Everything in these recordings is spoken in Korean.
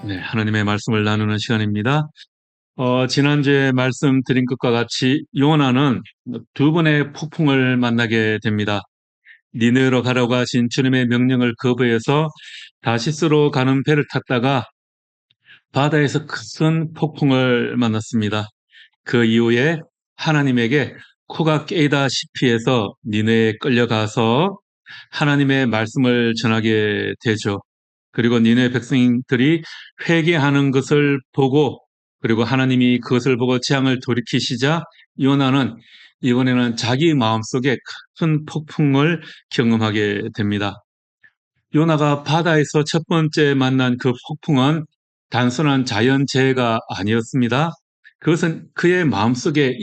네, 하나님의 말씀을 나누는 시간입니다. 지난주에 말씀드린 것과 같이 요나는 두 번의 폭풍을 만나게 됩니다. 니느웨로 가라고 하신 주님의 명령을 거부해서 다시스로 가는 배를 탔다가 바다에서 큰 폭풍을 만났습니다. 그 이후에 하나님에게 코가 깨이다시피 해서 니느웨에 끌려가서 하나님의 말씀을 전하게 되죠. 그리고 니네 백성들이 회개하는 것을 보고, 그리고 하나님이 그것을 보고 재앙을 돌이키시자 요나는 이번에는 자기 마음속에 큰 폭풍을 경험하게 됩니다. 요나가 바다에서 첫 번째 만난 그 폭풍은 단순한 자연재해가 아니었습니다. 그것은 그의 마음속에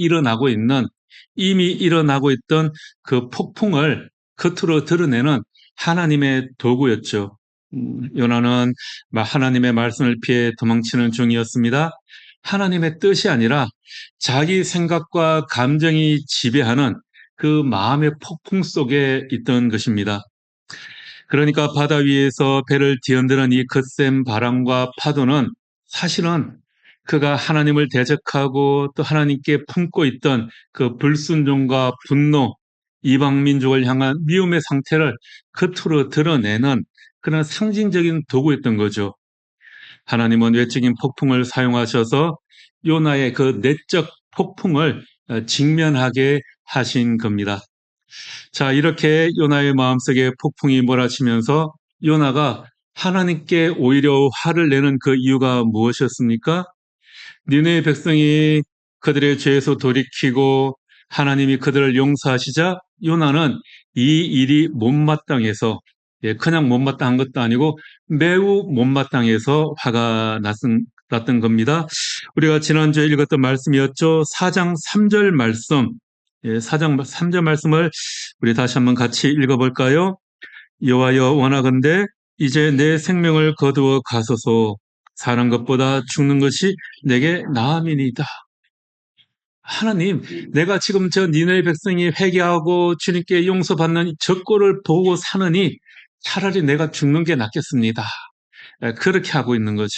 이미 일어나고 있던 그 폭풍을 겉으로 드러내는 하나님의 도구였죠. 요나는 하나님의 말씀을 피해 도망치는 중이었습니다. 하나님의 뜻이 아니라 자기 생각과 감정이 지배하는 그 마음의 폭풍 속에 있던 것입니다. 그러니까 바다 위에서 배를 뒤흔드는 이 거센 바람과 파도는 사실은 그가 하나님을 대적하고 또 하나님께 품고 있던 그 불순종과 분노, 이방 민족을 향한 미움의 상태를 겉으로 드러내는 그런 상징적인 도구였던 거죠. 하나님은 외적인 폭풍을 사용하셔서 요나의 그 내적 폭풍을 직면하게 하신 겁니다. 자, 이렇게 요나의 마음속에 폭풍이 몰아치면서 요나가 하나님께 오히려 화를 내는 그 이유가 무엇이었습니까? 니네 백성이 그들의 죄에서 돌이키고 하나님이 그들을 용서하시자 요나는 이 일이 못마땅해서, 그냥 못마땅한 것도 아니고 매우 못마땅해서 화가 났던 겁니다. 우리가 지난주에 읽었던 말씀이었죠. 4장 3절 말씀, 4장 3절 말씀을 우리 다시 한번 같이 읽어볼까요? 여호와여, 원하건대 이제 내 생명을 거두어 가소서. 사는 것보다 죽는 것이 내게 나음이니이다. 하나님, 내가 지금 저 니느웨 백성이 회개하고 주님께 용서받는 저 꼴을 보고 사느니 차라리 내가 죽는 게 낫겠습니다. 그렇게 하고 있는 거죠.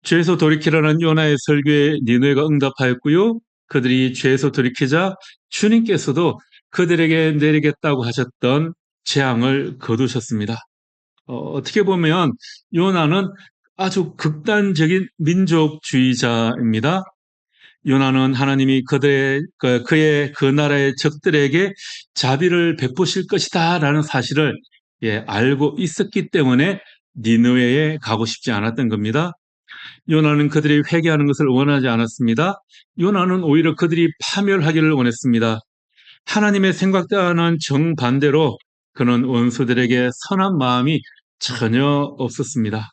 죄에서 돌이키라는 요나의 설교에 니느웨가 응답하였고요. 그들이 죄에서 돌이키자 주님께서도 그들에게 내리겠다고 하셨던 재앙을 거두셨습니다. 어떻게 보면 요나는 아주 극단적인 민족주의자입니다. 요나는 하나님이 그의 그 나라의 적들에게 자비를 베푸실 것이다라는 사실을 알고 있었기 때문에 니느웨에 가고 싶지 않았던 겁니다. 요나는 그들이 회개하는 것을 원하지 않았습니다. 요나는 오히려 그들이 파멸하기를 원했습니다. 하나님의 생각과는 정반대로 그는 원수들에게 선한 마음이 전혀 없었습니다.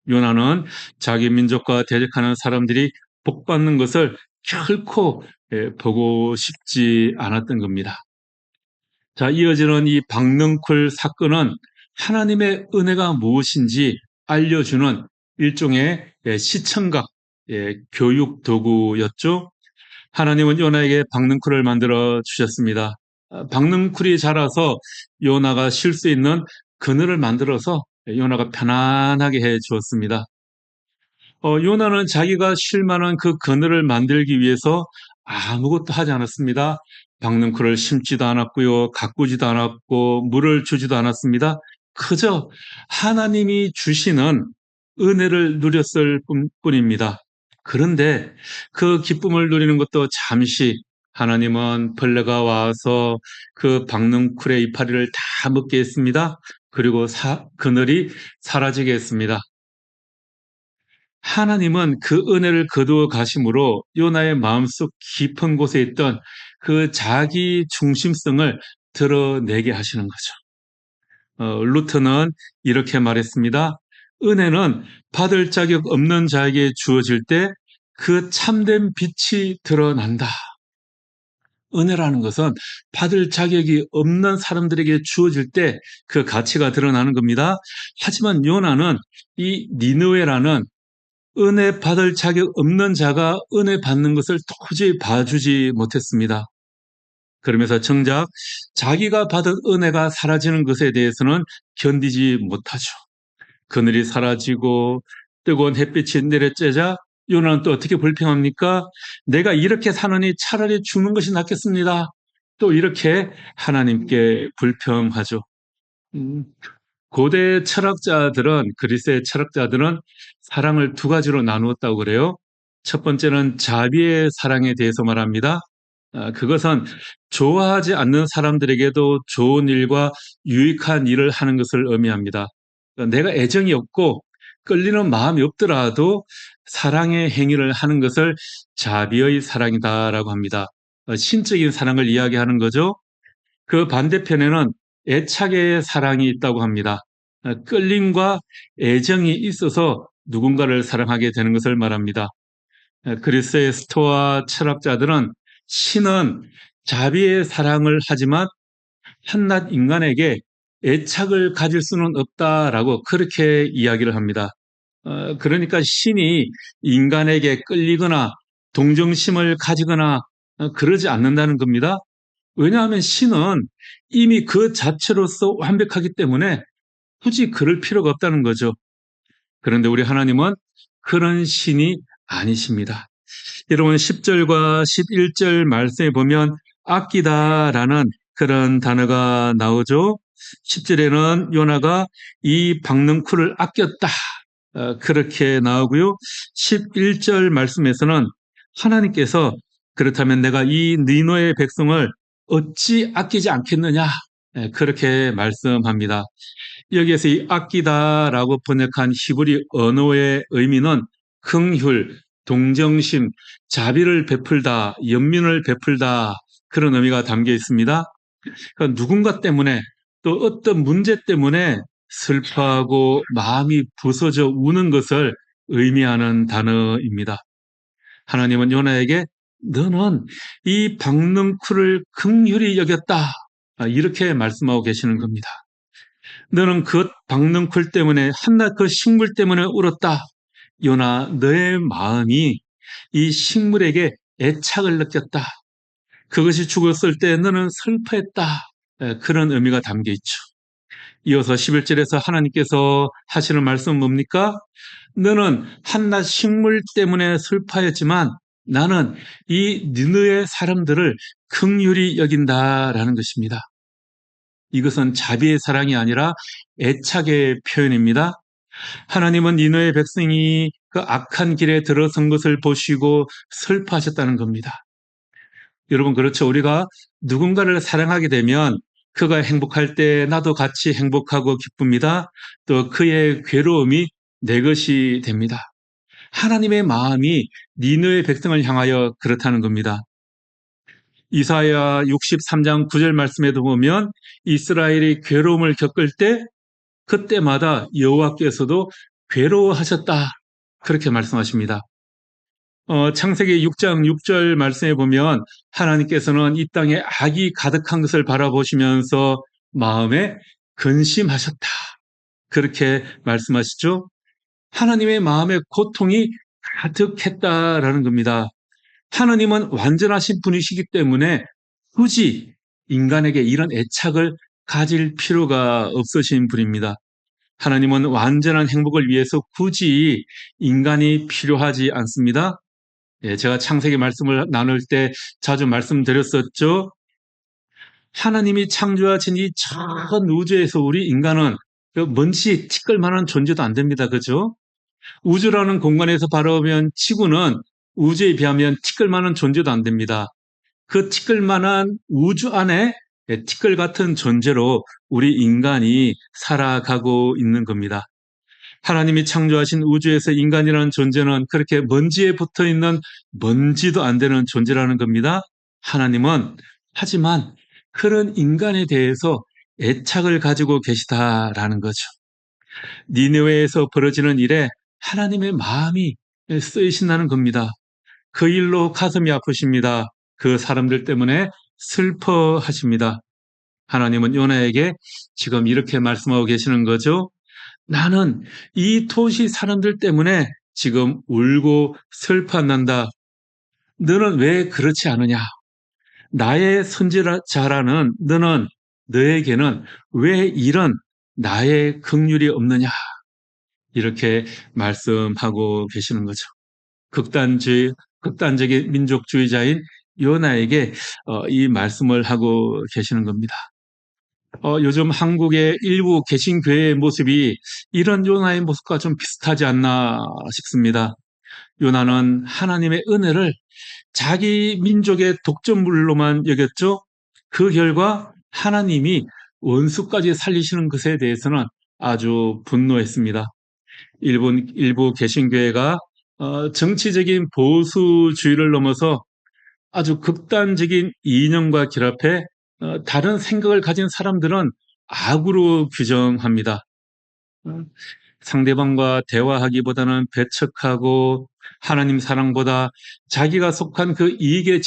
요나는 자기 민족과 대적하는 사람들이 복받는 것을 결코 보고 싶지 않았던 겁니다. 자, 이어지는 이 박능쿨 사건은 하나님의 은혜가 무엇인지 알려주는 일종의 시청각 교육 도구였죠. 하나님은 요나에게 박능쿨을 만들어 주셨습니다. 박능쿨이 자라서 요나가 쉴 수 있는 그늘을 만들어서 요나가 편안하게 해 주었습니다. 요나는 자기가 쉴 만한 그 그늘을 만들기 위해서 아무것도 하지 않았습니다. 박능쿨을 심지도 않았고요, 가꾸지도 않았고, 물을 주지도 않았습니다. 그저 하나님이 주시는 은혜를 누렸을 뿐입니다. 그런데 그 기쁨을 누리는 것도 잠시, 하나님은 벌레가 와서 그 박능쿨의 이파리를 다 먹게 했습니다. 그리고 그늘이 사라지게 했습니다. 하나님은 그 은혜를 거두어 가심으로 요나의 마음속 깊은 곳에 있던 그 자기 중심성을 드러내게 하시는 거죠. 루터는 이렇게 말했습니다. 은혜는 받을 자격 없는 자에게 주어질 때 그 참된 빛이 드러난다. 은혜라는 것은 받을 자격이 없는 사람들에게 주어질 때 그 가치가 드러나는 겁니다. 하지만 요나는 이 니느웨라는 은혜 받을 자격 없는 자가 은혜 받는 것을 도저히 봐주지 못했습니다. 그러면서 정작 자기가 받은 은혜가 사라지는 것에 대해서는 견디지 못하죠. 그늘이 사라지고 뜨거운 햇빛이 내려쬐자 요나는 또 어떻게 불평합니까? 내가 이렇게 사느니 차라리 죽는 것이 낫겠습니다. 또 이렇게 하나님께 불평하죠. 음, 고대 철학자들은, 그리스의 철학자들은 사랑을 두 가지로 나누었다고 그래요. 첫 번째는 자비의 사랑에 대해서 말합니다. 그것은 좋아하지 않는 사람들에게도 좋은 일과 유익한 일을 하는 것을 의미합니다. 내가 애정이 없고 끌리는 마음이 없더라도 사랑의 행위를 하는 것을 자비의 사랑이다라고 합니다. 신적인 사랑을 이야기하는 거죠. 그 반대편에는 애착의 사랑이 있다고 합니다. 끌림과 애정이 있어서 누군가를 사랑하게 되는 것을 말합니다. 그리스의 스토아 철학자들은 신은 자비의 사랑을 하지만 한낱 인간에게 애착을 가질 수는 없다라고 그렇게 이야기를 합니다. 그러니까 신이 인간에게 끌리거나 동정심을 가지거나 그러지 않는다는 겁니다. 왜냐하면 신은 이미 그 자체로서 완벽하기 때문에 굳이 그럴 필요가 없다는 거죠. 그런데 우리 하나님은 그런 신이 아니십니다. 여러분 10절과 11절 말씀에 보면 아끼다라는 그런 단어가 나오죠. 10절에는 요나가 이 박능쿨을 아꼈다. 그렇게 나오고요. 11절 말씀에서는 하나님께서 그렇다면 내가 이 니느웨의 백성을 어찌 아끼지 않겠느냐. 그렇게 말씀합니다. 여기에서 이 아끼다라고 번역한 히브리 언어의 의미는 긍휼, 동정심, 자비를 베풀다, 연민을 베풀다 그런 의미가 담겨 있습니다. 그러니까 누군가 때문에 또 어떤 문제 때문에 슬퍼하고 마음이 부서져 우는 것을 의미하는 단어입니다. 하나님은 요나에게 너는 이 박능쿨을 긍휼히 여겼다. 이렇게 말씀하고 계시는 겁니다. 너는 그 박능쿨 때문에 한낱 그 식물 때문에 울었다. 요나 너의 마음이 이 식물에게 애착을 느꼈다. 그것이 죽었을 때 너는 슬퍼했다. 그런 의미가 담겨 있죠. 이어서 11절에서 하나님께서 하시는 말씀은 뭡니까? 너는 한낱 식물 때문에 슬퍼했지만 나는 이 니느의 사람들을 긍휼히 여긴다라는 것입니다. 이것은 자비의 사랑이 아니라 애착의 표현입니다. 하나님은 니느의 백성이 그 악한 길에 들어선 것을 보시고 슬퍼하셨다는 겁니다. 여러분 그렇죠. 우리가 누군가를 사랑하게 되면 그가 행복할 때 나도 같이 행복하고 기쁩니다. 또 그의 괴로움이 내 것이 됩니다. 하나님의 마음이 니느의 백성을 향하여 그렇다는 겁니다. 이사야 63장 9절 말씀에도 보면 이스라엘이 괴로움을 겪을 때 그때마다 여호와께서도 괴로워하셨다. 그렇게 말씀하십니다. 창세기 6장 6절 말씀에 보면 하나님께서는 이 땅에 악이 가득한 것을 바라보시면서 마음에 근심하셨다. 그렇게 말씀하시죠. 하나님의 마음에 고통이 가득했다라는 겁니다. 하나님은 완전하신 분이시기 때문에 굳이 인간에게 이런 애착을 가질 필요가 없으신 분입니다. 하나님은 완전한 행복을 위해서 굳이 인간이 필요하지 않습니다. 제가 창세기 말씀을 나눌 때 자주 말씀드렸었죠. 하나님이 창조하신 이 전 우주에서 우리 인간은 먼지 티끌만한 존재도 안 됩니다. 그죠? 우주라는 공간에서 바라보면 지구는 우주에 비하면 티끌만한 존재도 안 됩니다. 그 티끌만한 우주 안에 티끌 같은 존재로 우리 인간이 살아가고 있는 겁니다. 하나님이 창조하신 우주에서 인간이라는 존재는 그렇게 먼지에 붙어 있는 먼지도 안 되는 존재라는 겁니다. 하나님은 하지만 그런 인간에 대해서 애착을 가지고 계시다라는 거죠. 니느웨에서 벌어지는 일에 하나님의 마음이 쓰이신다는 겁니다. 그 일로 가슴이 아프십니다. 그 사람들 때문에 슬퍼하십니다. 하나님은 요나에게 지금 이렇게 말씀하고 계시는 거죠. 나는 이 도시 사람들 때문에 지금 울고 슬퍼한다. 너는 왜 그렇지 않으냐? 나의 선지자라는 너는 너에게는 왜 이런 나의 긍휼이 없느냐? 이렇게 말씀하고 계시는 거죠. 극단적인 민족주의자인 요나에게 이 말씀을 하고 계시는 겁니다. 요즘 한국의 일부 개신교회의 모습이 이런 요나의 모습과 좀 비슷하지 않나 싶습니다. 요나는 하나님의 은혜를 자기 민족의 독점물로만 여겼죠. 그 결과 하나님이 원수까지 살리시는 것에 대해서는 아주 분노했습니다. 일부 개신교회가 정치적인 보수주의를 넘어서 아주 극단적인 이념과 결합해 다른 생각을 가진 사람들은 악으로 규정합니다. 어, 상대방과 대화하기보다는 배척하고 하나님 사랑보다 자기가 속한 그 이익의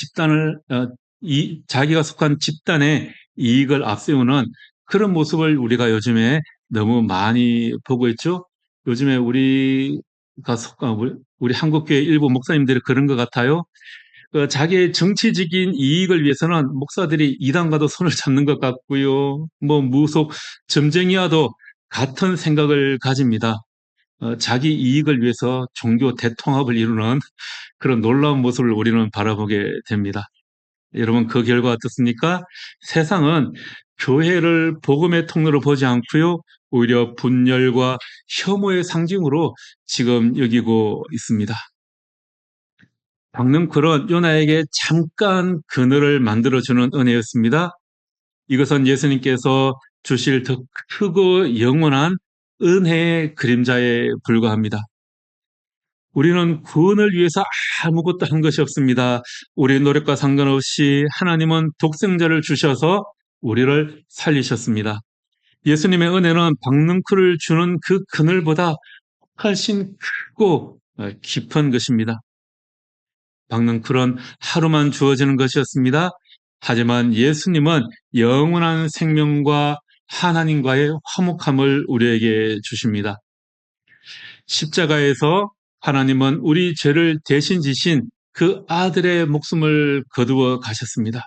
자기가 속한 집단의 이익을 앞세우는 그런 모습을 우리가 요즘에 너무 많이 보고 있죠. 요즘에 우리 한국교회 일부 목사님들이 그런 것 같아요. 자기의 정치적인 이익을 위해서는 목사들이 이단과도 손을 잡는 것 같고요. 뭐 무속 점쟁이와도 같은 생각을 가집니다. 자기 이익을 위해서 종교 대통합을 이루는 그런 놀라운 모습을 우리는 바라보게 됩니다. 여러분, 그 결과 어떻습니까? 세상은 교회를 복음의 통로로 보지 않고요. 오히려 분열과 혐오의 상징으로 지금 여기고 있습니다. 박능쿨은 요나에게 잠깐 그늘을 만들어주는 은혜였습니다. 이것은 예수님께서 주실 더 크고 영원한 은혜의 그림자에 불과합니다. 우리는 구원을 위해서 아무것도 한 것이 없습니다. 우리 노력과 상관없이 하나님은 독생자를 주셔서 우리를 살리셨습니다. 예수님의 은혜는 박능쿨을 주는 그 그늘보다 훨씬 크고 깊은 것입니다. 박능쿨은 하루만 주어지는 것이었습니다. 하지만 예수님은 영원한 생명과 하나님과의 화목함을 우리에게 주십니다. 십자가에서 하나님은 우리 죄를 대신 지신 그 아들의 목숨을 거두어 가셨습니다.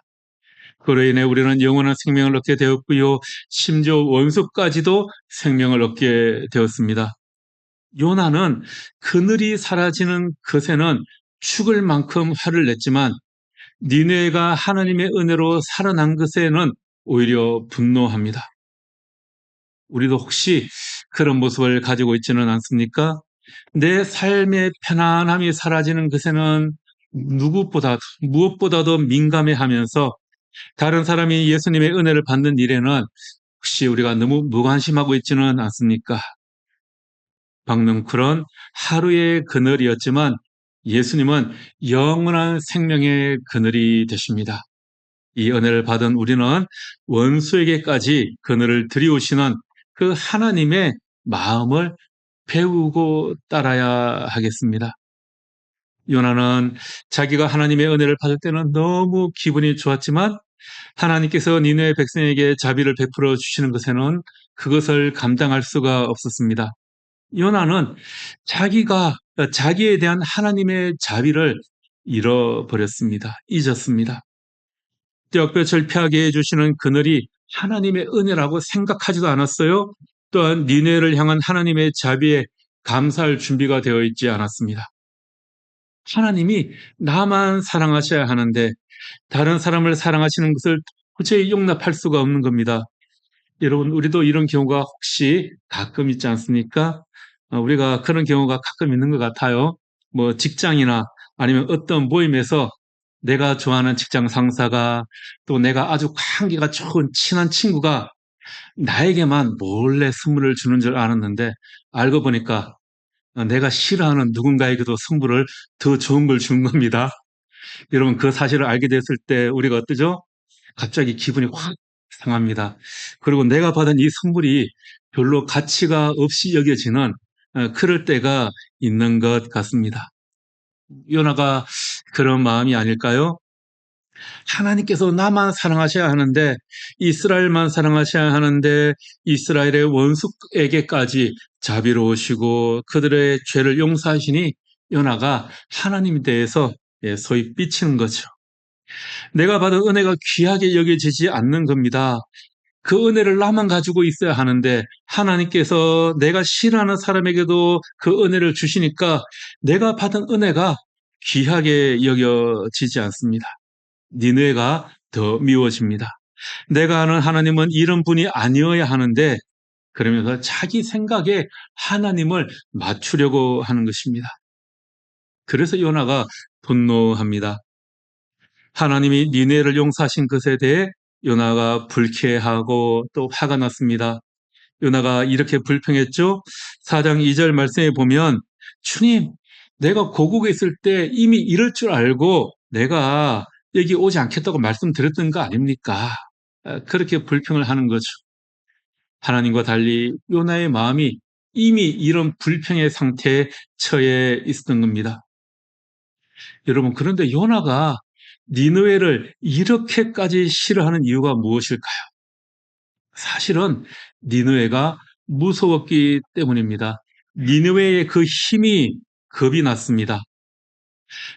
그로 인해 우리는 영원한 생명을 얻게 되었고요. 심지어 원수까지도 생명을 얻게 되었습니다. 요나는 그늘이 사라지는 것에는 죽을 만큼 화를 냈지만 니느웨가 하나님의 은혜로 살아난 것에는 오히려 분노합니다. 우리도 혹시 그런 모습을 가지고 있지는 않습니까? 내 삶의 편안함이 사라지는 것에는 무엇보다도 민감해하면서 다른 사람이 예수님의 은혜를 받는 일에는 혹시 우리가 너무 무관심하고 있지는 않습니까? 박능쿨은 하루의 그늘이었지만 예수님은 영원한 생명의 그늘이 되십니다. 이 은혜를 받은 우리는 원수에게까지 그늘을 들이우시는 그 하나님의 마음을 배우고 따라야 하겠습니다. 요나는 자기가 하나님의 은혜를 받을 때는 너무 기분이 좋았지만 하나님께서 니느웨 백성에게 자비를 베풀어 주시는 것에는 그것을 감당할 수가 없었습니다. 요나는 자기에 대한 하나님의 자비를 잃어버렸습니다. 잊었습니다. 떼역볕을 피하게 해주시는 그늘이 하나님의 은혜라고 생각하지도 않았어요. 또한 니느웨를 향한 하나님의 자비에 감사할 준비가 되어 있지 않았습니다. 하나님이 나만 사랑하셔야 하는데 다른 사람을 사랑하시는 것을 도저히 용납할 수가 없는 겁니다. 여러분, 우리도 이런 경우가 혹시 가끔 있지 않습니까? 우리가 그런 경우가 가끔 있는 것 같아요. 뭐 직장이나 아니면 어떤 모임에서 내가 좋아하는 직장 상사가 또 내가 아주 관계가 좋은 친한 친구가 나에게만 몰래 선물을 주는 줄 알았는데 알고 보니까 내가 싫어하는 누군가에게도 선물을 더 좋은 걸 준 겁니다. 여러분, 그 사실을 알게 됐을 때 우리가 어떠죠? 갑자기 기분이 확 상합니다. 그리고 내가 받은 이 선물이 별로 가치가 없이 여겨지는 그럴 때가 있는 것 같습니다. 요나가 그런 마음이 아닐까요? 하나님께서 나만 사랑하셔야 하는데 이스라엘만 사랑하셔야 하는데 이스라엘의 원수에게까지 자비로우시고 그들의 죄를 용서하시니 요나가 하나님에 대해서 소위 삐치는 거죠. 내가 받은 은혜가 귀하게 여겨지지 않는 겁니다. 그 은혜를 나만 가지고 있어야 하는데 하나님께서 내가 싫어하는 사람에게도 그 은혜를 주시니까 내가 받은 은혜가 귀하게 여겨지지 않습니다. 니느웨가 더 미워집니다. 내가 아는 하나님은 이런 분이 아니어야 하는데 그러면서 자기 생각에 하나님을 맞추려고 하는 것입니다. 그래서 요나가 분노합니다. 하나님이 니느웨를 용서하신 것에 대해 요나가 불쾌하고 또 화가 났습니다. 요나가 이렇게 불평했죠. 4장 2절 말씀에 보면 주님, 내가 고국에 있을 때 이미 이럴 줄 알고 내가 여기 오지 않겠다고 말씀드렸던 거 아닙니까? 그렇게 불평을 하는 거죠. 하나님과 달리 요나의 마음이 이미 이런 불평의 상태에 처해 있었던 겁니다. 여러분, 그런데 요나가 니느웨를 이렇게까지 싫어하는 이유가 무엇일까요? 사실은 니느웨가 무서웠기 때문입니다. 니느웨의 그 힘이 겁이 났습니다.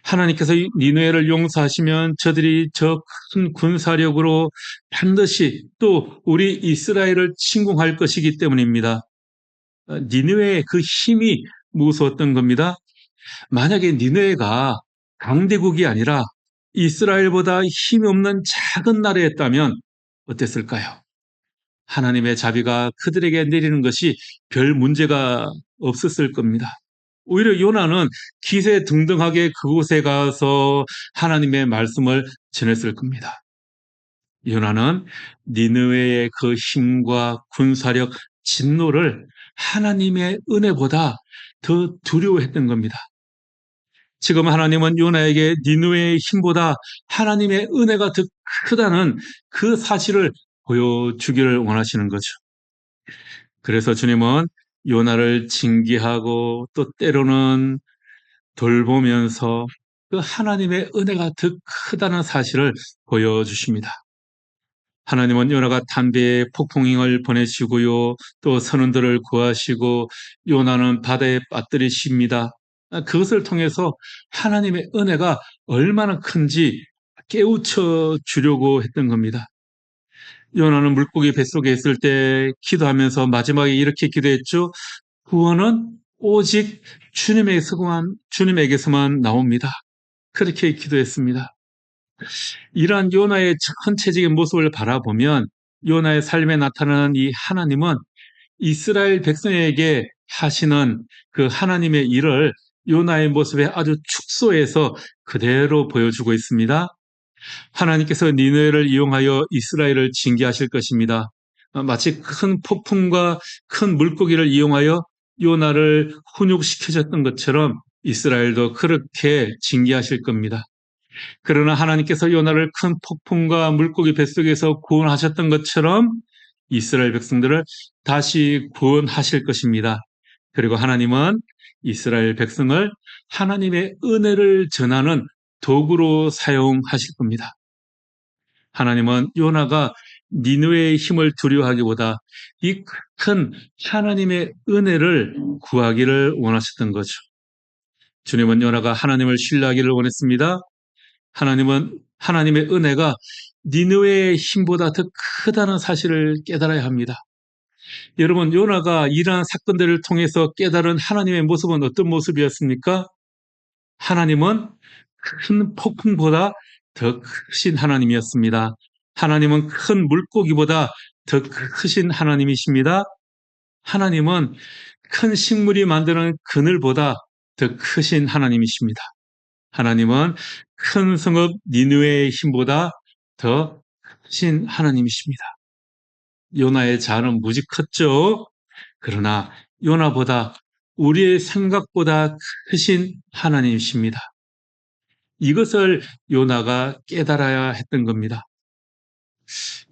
하나님께서 니느웨를 용서하시면 저들이 저 큰 군사력으로 반드시 또 우리 이스라엘을 침공할 것이기 때문입니다. 니느웨의 그 힘이 무서웠던 겁니다. 만약에 니느웨가 강대국이 아니라 이스라엘보다 힘이 없는 작은 나라였다면 어땠을까요? 하나님의 자비가 그들에게 내리는 것이 별 문제가 없었을 겁니다. 오히려 요나는 기세등등하게 그곳에 가서 하나님의 말씀을 전했을 겁니다. 요나는 니느웨의 그 힘과 군사력, 진노를 하나님의 은혜보다 더 두려워했던 겁니다. 지금 하나님은 요나에게 니느웨의 힘보다 하나님의 은혜가 더 크다는 그 사실을 보여주기를 원하시는 거죠. 그래서 주님은 요나를 징계하고 또 때로는 돌보면서 그 하나님의 은혜가 더 크다는 사실을 보여주십니다. 하나님은 요나가 담배에 폭풍행을 보내시고요. 또 선원들을 구하시고 요나는 바다에 빠뜨리십니다. 그것을 통해서 하나님의 은혜가 얼마나 큰지 깨우쳐 주려고 했던 겁니다. 요나는 물고기 뱃속에 있을 때 기도하면서 마지막에 이렇게 기도했죠. 구원은 오직 주님에게서만 나옵니다. 그렇게 기도했습니다. 이러한 요나의 전체적인 모습을 바라보면 요나의 삶에 나타나는 이 하나님은 이스라엘 백성에게 하시는 그 하나님의 일을 요나의 모습에 아주 축소해서 그대로 보여주고 있습니다. 하나님께서 니느웨를 이용하여 이스라엘을 징계하실 것입니다. 마치 큰 폭풍과 큰 물고기를 이용하여 요나를 훈육시켜줬던 것처럼 이스라엘도 그렇게 징계하실 겁니다. 그러나 하나님께서 요나를 큰 폭풍과 물고기 뱃속에서 구원하셨던 것처럼 이스라엘 백성들을 다시 구원하실 것입니다. 그리고 하나님은 이스라엘 백성을 하나님의 은혜를 전하는 도구로 사용하실 겁니다. 하나님은 요나가 니느웨의 힘을 두려워하기보다 이 큰 하나님의 은혜를 구하기를 원하셨던 거죠. 주님은 요나가 하나님을 신뢰하기를 원했습니다. 하나님은 하나님의 은혜가 니느웨의 힘보다 더 크다는 사실을 깨달아야 합니다. 여러분, 요나가 이러한 사건들을 통해서 깨달은 하나님의 모습은 어떤 모습이었습니까? 하나님은 큰 폭풍보다 더 크신 하나님이었습니다. 하나님은 큰 물고기보다 더 크신 하나님이십니다. 하나님은 큰 식물이 만드는 그늘보다 더 크신 하나님이십니다. 하나님은 큰 성읍 니느웨의 힘보다 더 크신 하나님이십니다. 요나의 자는 무지 컸죠. 그러나 요나보다 우리의 생각보다 크신 하나님이십니다. 이것을 요나가 깨달아야 했던 겁니다.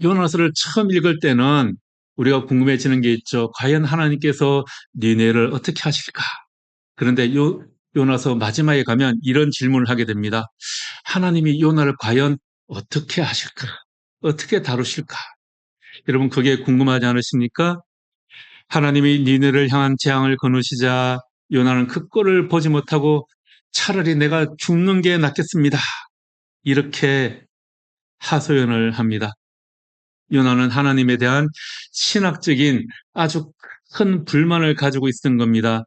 요나서를 처음 읽을 때는 우리가 궁금해지는 게 있죠. 과연 하나님께서 니느웨를 어떻게 하실까? 그런데 요나서 마지막에 가면 이런 질문을 하게 됩니다. 하나님이 요나를 과연 어떻게 하실까? 어떻게 다루실까? 여러분, 그게 궁금하지 않으십니까? 하나님이 니느웨를 향한 재앙을 거두시자 요나는 그 꼴을 보지 못하고 차라리 내가 죽는 게 낫겠습니다. 이렇게 하소연을 합니다. 요나는 하나님에 대한 신학적인 아주 큰 불만을 가지고 있었던 겁니다.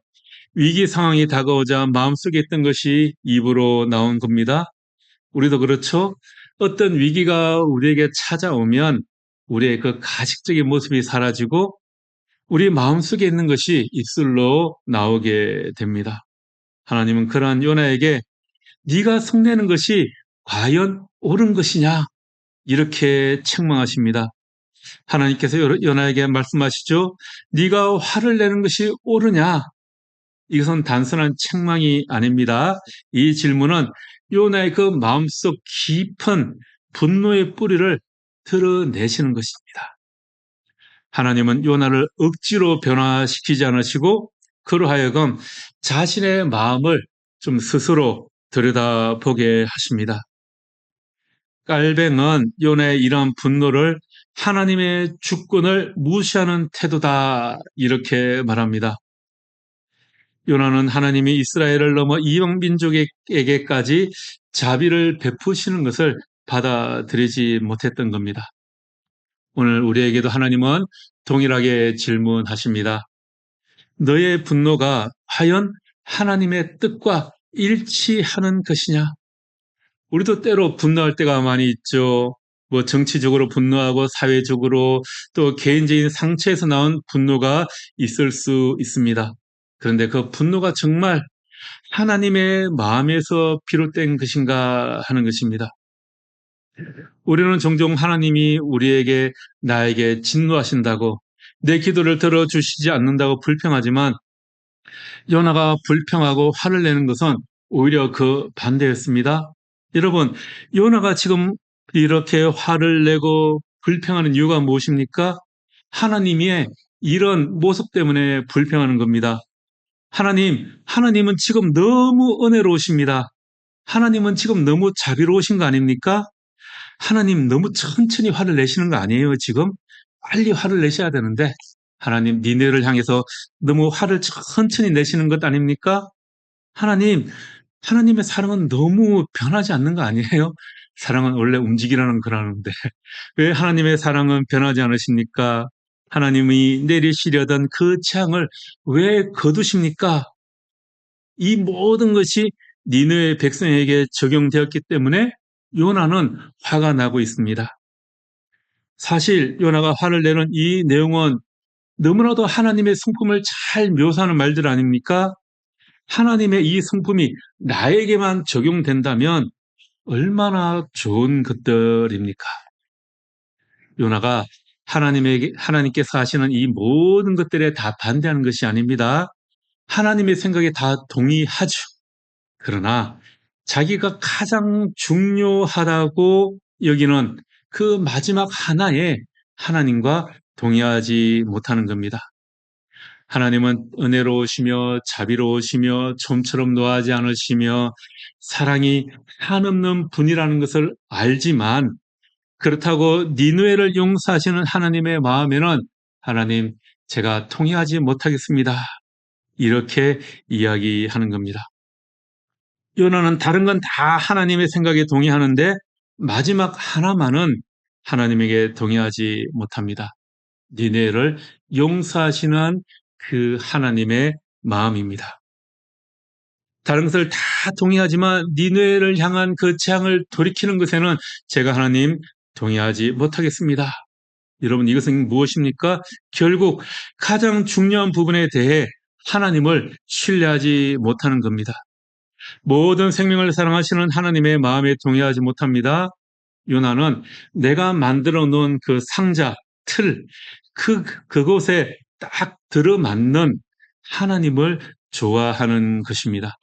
위기 상황이 다가오자 마음속에 있던 것이 입으로 나온 겁니다. 우리도 그렇죠? 어떤 위기가 우리에게 찾아오면 우리의 그 가식적인 모습이 사라지고 우리 마음속에 있는 것이 입술로 나오게 됩니다. 하나님은 그러한 요나에게 네가 성내는 것이 과연 옳은 것이냐? 이렇게 책망하십니다. 하나님께서 요나에게 말씀하시죠. 네가 화를 내는 것이 옳으냐? 이것은 단순한 책망이 아닙니다. 이 질문은 요나의 그 마음속 깊은 분노의 뿌리를 드러내시는 것입니다. 하나님은 요나를 억지로 변화시키지 않으시고 그로 하여금 자신의 마음을 좀 스스로 들여다보게 하십니다. 깔뱅은 요나의 이러한 분노를 하나님의 주권을 무시하는 태도다 이렇게 말합니다. 요나는 하나님이 이스라엘을 넘어 이방 민족에게까지 자비를 베푸시는 것을 받아들이지 못했던 겁니다. 오늘 우리에게도 하나님은 동일하게 질문하십니다. 너의 분노가 과연 하나님의 뜻과 일치하는 것이냐? 우리도 때로 분노할 때가 많이 있죠. 뭐 정치적으로 분노하고 사회적으로 또 개인적인 상처에서 나온 분노가 있을 수 있습니다. 그런데 그 분노가 정말 하나님의 마음에서 비롯된 것인가 하는 것입니다. 우리는 종종 하나님이 우리에게 나에게 진노하신다고 내 기도를 들어주시지 않는다고 불평하지만 요나가 불평하고 화를 내는 것은 오히려 그 반대였습니다. 여러분, 요나가 지금 이렇게 화를 내고 불평하는 이유가 무엇입니까? 하나님의 이런 모습 때문에 불평하는 겁니다. 하나님은 지금 너무 은혜로우십니다. 하나님은 지금 너무 자비로우신 거 아닙니까? 하나님 너무 천천히 화를 내시는 거 아니에요, 지금? 빨리 화를 내셔야 되는데, 하나님 니네를 향해서 너무 화를 천천히 내시는 것 아닙니까? 하나님의 사랑은 너무 변하지 않는 거 아니에요? 사랑은 원래 움직이라는 거라는데, 왜 하나님의 사랑은 변하지 않으십니까? 하나님이 내리시려던 그 재앙을 왜 거두십니까? 이 모든 것이 니느웨 백성에게 적용되었기 때문에 요나는 화가 나고 있습니다. 사실 요나가 화를 내는 이 내용은 너무나도 하나님의 성품을 잘 묘사하는 말들 아닙니까? 하나님의 이 성품이 나에게만 적용된다면 얼마나 좋은 것들입니까? 요나가 하나님께서 하시는 이 모든 것들에 다 반대하는 것이 아닙니다. 하나님의 생각에 다 동의하죠. 그러나 자기가 가장 중요하다고 여기는 그 마지막 하나에 하나님과 동의하지 못하는 겁니다. 하나님은 은혜로우시며 자비로우시며 좀처럼 노하지 않으시며 사랑이 한없는 분이라는 것을 알지만 그렇다고 니느웨를 용서하시는 하나님의 마음에는 하나님 제가 통의하지 못하겠습니다. 이렇게 이야기하는 겁니다. 요나는 다른 건 다 하나님의 생각에 동의하는데 마지막 하나만은 하나님에게 동의하지 못합니다. 니네를 용서하시는 그 하나님의 마음입니다. 다른 것을 다 동의하지만 니네를 향한 그 재앙을 돌이키는 것에는 제가 하나님 동의하지 못하겠습니다. 여러분 이것은 무엇입니까? 결국 가장 중요한 부분에 대해 하나님을 신뢰하지 못하는 겁니다. 모든 생명을 사랑하시는 하나님의 마음에 동의하지 못합니다. 요나는 내가 만들어 놓은 그 상자, 틀, 그곳에 딱 들어맞는 하나님을 좋아하는 것입니다.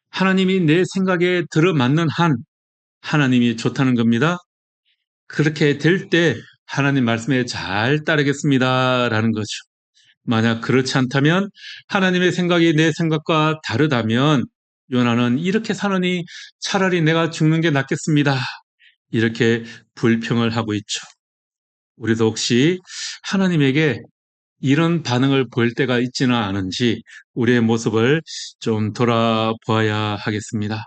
하나님이 내 생각에 들어맞는 한 하나님이 좋다는 겁니다. 그렇게 될 때 하나님 말씀에 잘 따르겠습니다. 라는 거죠. 만약 그렇지 않다면 하나님의 생각이 내 생각과 다르다면 요나는 이렇게 사느니 차라리 내가 죽는 게 낫겠습니다. 이렇게 불평을 하고 있죠. 우리도 혹시 하나님에게 이런 반응을 보일 때가 있지는 않은지 우리의 모습을 좀 돌아보아야 하겠습니다.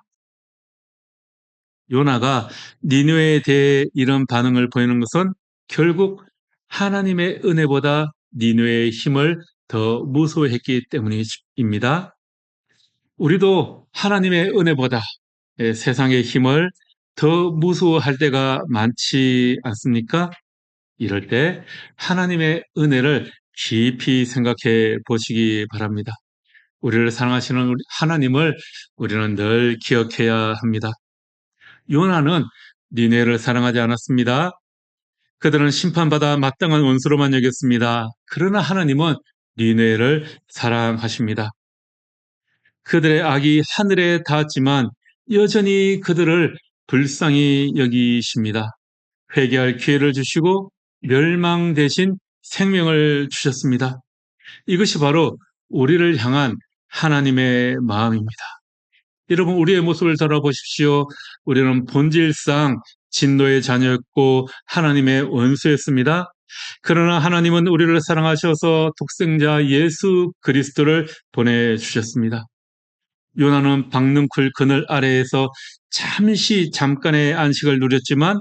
요나가 니느웨에 대해 이런 반응을 보이는 것은 결국 하나님의 은혜보다 니느웨의 힘을 더 무서워했기 때문입니다. 우리도 하나님의 은혜보다 세상의 힘을 더 무서워할 때가 많지 않습니까? 이럴 때 하나님의 은혜를 깊이 생각해 보시기 바랍니다. 우리를 사랑하시는 하나님을 우리는 늘 기억해야 합니다. 요나는 니느웨를 사랑하지 않았습니다. 그들은 심판받아 마땅한 원수로만 여겼습니다. 그러나 하나님은 니느웨를 사랑하십니다. 그들의 악이 하늘에 닿았지만 여전히 그들을 불쌍히 여기십니다. 회개할 기회를 주시고 멸망 대신 생명을 주셨습니다. 이것이 바로 우리를 향한 하나님의 마음입니다. 여러분, 우리의 모습을 돌아보십시오. 우리는 본질상 진노의 자녀였고 하나님의 원수였습니다. 그러나 하나님은 우리를 사랑하셔서 독생자 예수 그리스도를 보내주셨습니다. 요나는 박능쿨 그늘 아래에서 잠깐의 안식을 누렸지만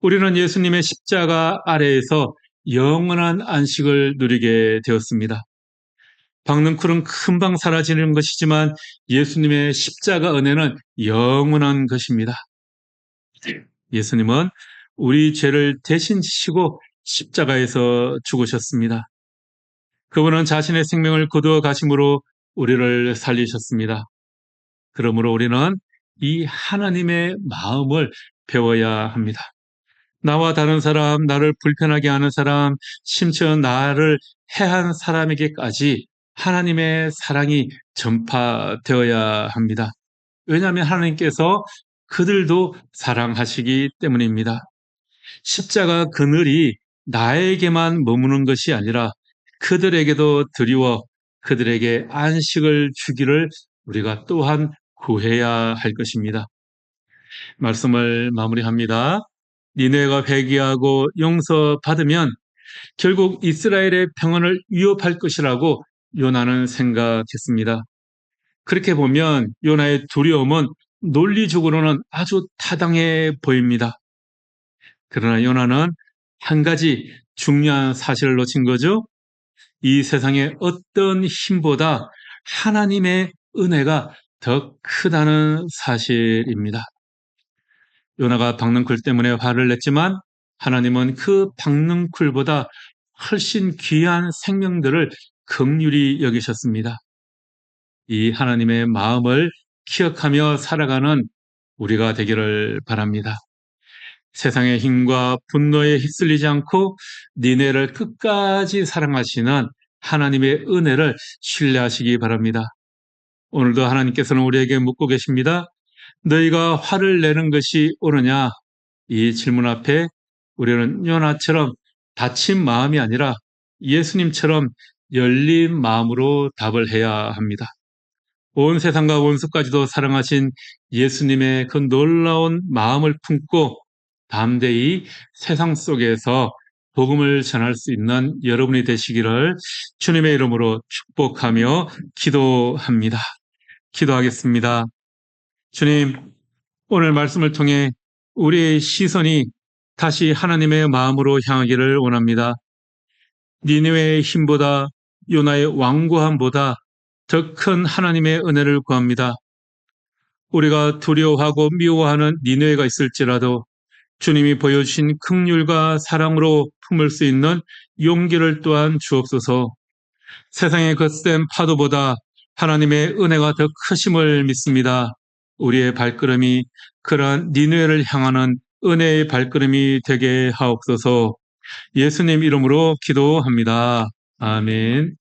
우리는 예수님의 십자가 아래에서 영원한 안식을 누리게 되었습니다. 박능쿨은 금방 사라지는 것이지만 예수님의 십자가 은혜는 영원한 것입니다. 예수님은 우리 죄를 대신 지시고 십자가에서 죽으셨습니다. 그분은 자신의 생명을 거두어 가심으로 우리를 살리셨습니다. 그러므로 우리는 이 하나님의 마음을 배워야 합니다. 나와 다른 사람, 나를 불편하게 하는 사람, 심지어 나를 해한 사람에게까지 하나님의 사랑이 전파되어야 합니다. 왜냐하면 하나님께서 그들도 사랑하시기 때문입니다. 십자가 그늘이 나에게만 머무는 것이 아니라 그들에게도 드리워 그들에게 안식을 주기를 우리가 또한 구해야 할 것입니다. 말씀을 마무리합니다. 니느웨가 회개하고 용서받으면 결국 이스라엘의 평안을 위협할 것이라고 요나는 생각했습니다. 그렇게 보면 요나의 두려움은 논리적으로는 아주 타당해 보입니다. 그러나 요나는 한 가지 중요한 사실을 놓친 거죠. 이 세상의 어떤 힘보다 하나님의 은혜가 더 크다는 사실입니다. 요나가 박능쿨 때문에 화를 냈지만 하나님은 그 박능쿨보다 훨씬 귀한 생명들을 긍휼히 여기셨습니다. 이 하나님의 마음을 기억하며 살아가는 우리가 되기를 바랍니다. 세상의 힘과 분노에 휩쓸리지 않고 니느웨를 끝까지 사랑하시는 하나님의 은혜를 신뢰하시기 바랍니다. 오늘도 하나님께서는 우리에게 묻고 계십니다. 너희가 화를 내는 것이 옳으냐? 이 질문 앞에 우리는 요나처럼 닫힌 마음이 아니라 예수님처럼 열린 마음으로 답을 해야 합니다. 온 세상과 원수까지도 사랑하신 예수님의 그 놀라운 마음을 품고 담대히 세상 속에서 복음을 전할 수 있는 여러분이 되시기를 주님의 이름으로 축복하며 기도합니다. 기도하겠습니다. 주님, 오늘 말씀을 통해 우리의 시선이 다시 하나님의 마음으로 향하기를 원합니다. 니느웨의 힘보다 요나의 완고함보다 더 큰 하나님의 은혜를 구합니다. 우리가 두려워하고 미워하는 니느웨가 있을지라도 주님이 보여주신 긍휼과 사랑으로 품을 수 있는 용기를 또한 주옵소서. 세상의 거센 파도보다 하나님의 은혜가 더 크심을 믿습니다. 우리의 발걸음이 그러한 니느웨를 향하는 은혜의 발걸음이 되게 하옵소서. 예수님 이름으로 기도합니다. 아멘.